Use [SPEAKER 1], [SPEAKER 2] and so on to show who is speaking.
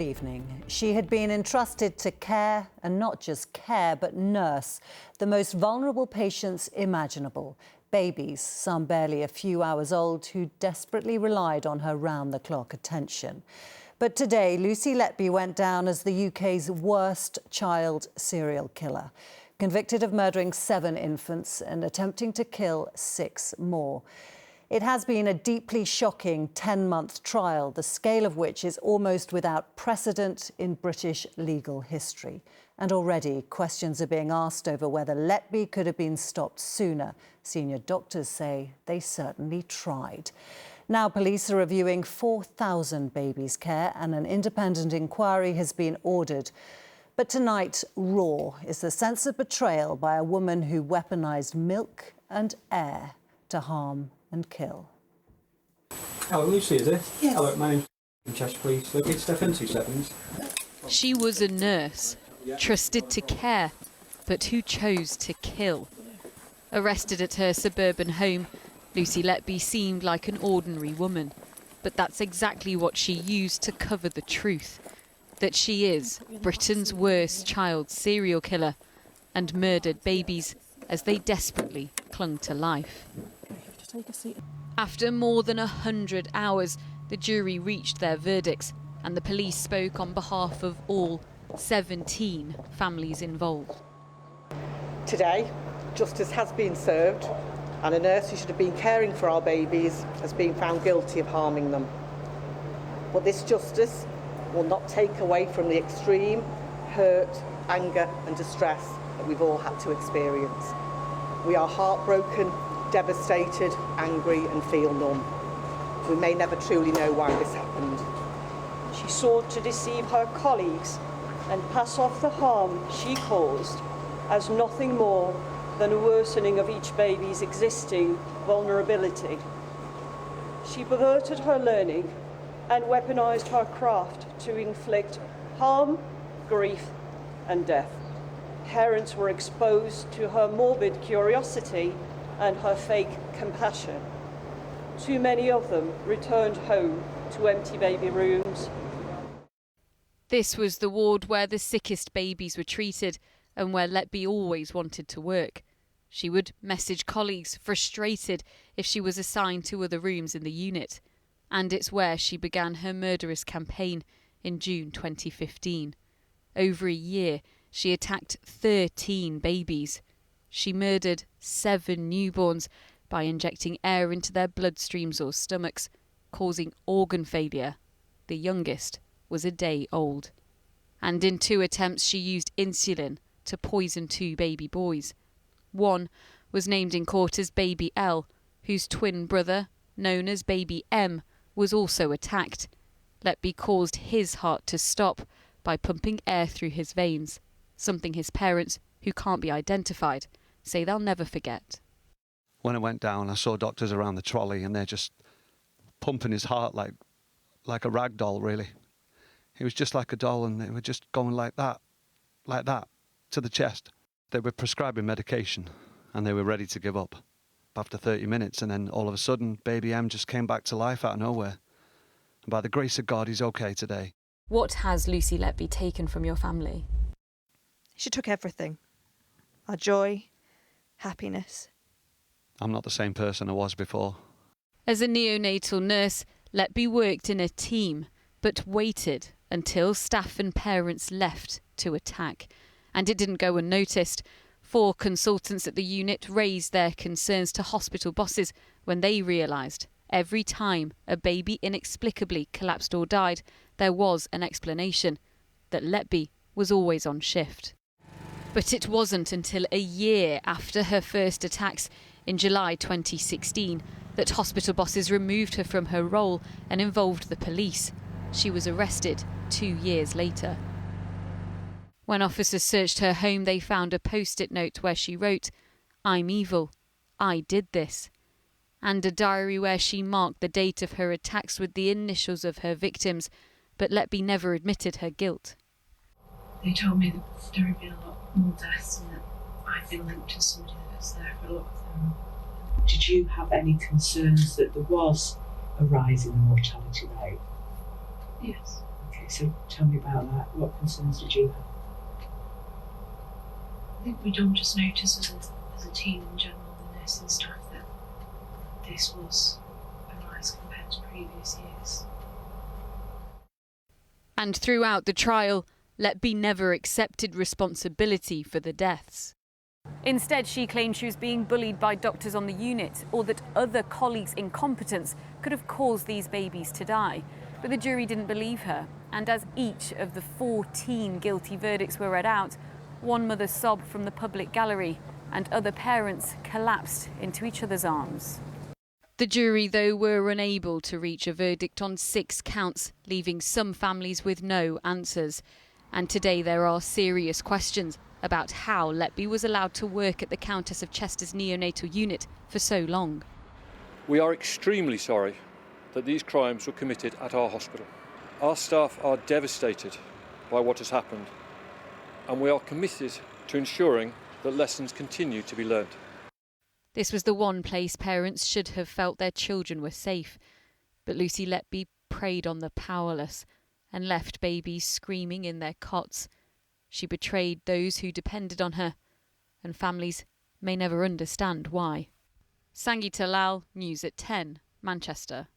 [SPEAKER 1] Evening. She had been entrusted to care, and not just care, but nurse, the most vulnerable patients imaginable. Babies, some barely a few hours old, who desperately relied on her round-the-clock attention. But today, Lucy Letby went down as the UK's worst child serial killer, convicted of murdering 7 infants and attempting to kill 6 more. It has been a deeply shocking 10-month trial, the scale of which is almost without precedent in British legal history. And already questions are being asked over whether Letby could have been stopped sooner. Senior doctors say they certainly tried. Now police are reviewing 4,000 babies' care and an independent inquiry has been ordered. But tonight, raw is the sense of betrayal by a woman who weaponised milk and air to harm and kill.
[SPEAKER 2] Hello, Lucy, is it?
[SPEAKER 3] Yes.
[SPEAKER 2] Hello, my name's Chester, please. Look, it's Stephen, 2 seconds.
[SPEAKER 4] She was a nurse, trusted to care, but who chose to kill. Arrested at her suburban home, Lucy Letby seemed like an ordinary woman, but that's exactly what she used to cover the truth, that she is Britain's worst child serial killer and murdered babies as they desperately clung to life. After more than 100 hours, the jury reached their verdicts and the police spoke on behalf of all 17 families involved.
[SPEAKER 3] Today, justice has been served and a nurse who should have been caring for our babies has been found guilty of harming them. But this justice will not take away from the extreme hurt, anger and distress that we've all had to experience. We are heartbroken, devastated, angry and feel numb. We may never truly know why this happened.
[SPEAKER 5] She sought to deceive her colleagues and pass off the harm she caused as nothing more than a worsening of each baby's existing vulnerability. She perverted her learning and weaponized her craft to inflict harm, grief and death. Parents were exposed to her morbid curiosity and her fake compassion. Too many of them returned home to empty baby rooms.
[SPEAKER 4] This was the ward where the sickest babies were treated and where Letby always wanted to work. She would message colleagues frustrated if she was assigned to other rooms in the unit. And it's where she began her murderous campaign in June 2015. Over a year, she attacked 13 babies. She murdered 7 newborns by injecting air into their bloodstreams or stomachs, causing organ failure. The youngest was a day old. And in 2 attempts, she used insulin to poison 2 baby boys. One was named in court as Baby L, whose twin brother, known as Baby M, was also attacked. Letby caused his heart to stop by pumping air through his veins, something his parents, who can't be identified, say they'll never forget.
[SPEAKER 6] When I went down, I saw doctors around the trolley and they're just pumping his heart like a rag doll, really. He was just like a doll and they were just going like that, to the chest. They were prescribing medication and they were ready to give up after 30 minutes, and then all of a sudden, baby M just came back to life out of nowhere. And by the grace of God, he's okay today.
[SPEAKER 4] What has Lucy Letby taken from your family?
[SPEAKER 7] She took everything. Our joy, happiness.
[SPEAKER 6] I'm not the same person I was before.
[SPEAKER 4] As a neonatal nurse, Letby worked in a team, but waited until staff and parents left to attack. And it didn't go unnoticed. 4 consultants at the unit raised their concerns to hospital bosses when they realised every time a baby inexplicably collapsed or died, there was an explanation, that Letby was always on shift. But it wasn't until a year after her first attacks in July 2016 that hospital bosses removed her from her role and involved the police. She was arrested 2 years later. When officers searched her home, they found a post-it note where she wrote, "I'm evil, I did this," and a diary where she marked the date of her attacks with the initials of her victims, but Letby never admitted her guilt.
[SPEAKER 8] They told me that there had been a lot more deaths and that I'd been linked to somebody that was there for a lot of them.
[SPEAKER 9] Did you have any concerns that there was a rise in the mortality rate?
[SPEAKER 8] Yes.
[SPEAKER 9] Okay, So tell me about that. What concerns did you have?
[SPEAKER 8] I think we don't just notice as a team in general, the nursing staff, that this was a rise compared to previous years.
[SPEAKER 4] And throughout the trial, Letby never accepted responsibility for the deaths. Instead, she claimed she was being bullied by doctors on the unit, or that other colleagues' incompetence could have caused these babies to die. But the jury didn't believe her, and as each of the 14 guilty verdicts were read out, one mother sobbed from the public gallery, and other parents collapsed into each other's arms. The jury, though, were unable to reach a verdict on 6 counts, leaving some families with no answers. And today there are serious questions about how Letby was allowed to work at the Countess of Chester's neonatal unit for so long.
[SPEAKER 10] We are extremely sorry that these crimes were committed at our hospital. Our staff are devastated by what has happened, and we are committed to ensuring that lessons continue to be learned.
[SPEAKER 4] This was the one place parents should have felt their children were safe. But Lucy Letby preyed on the powerless and left babies screaming in their cots. She betrayed those who depended on her, and families may never understand why. Sangeeta Lal, News at 10, Manchester.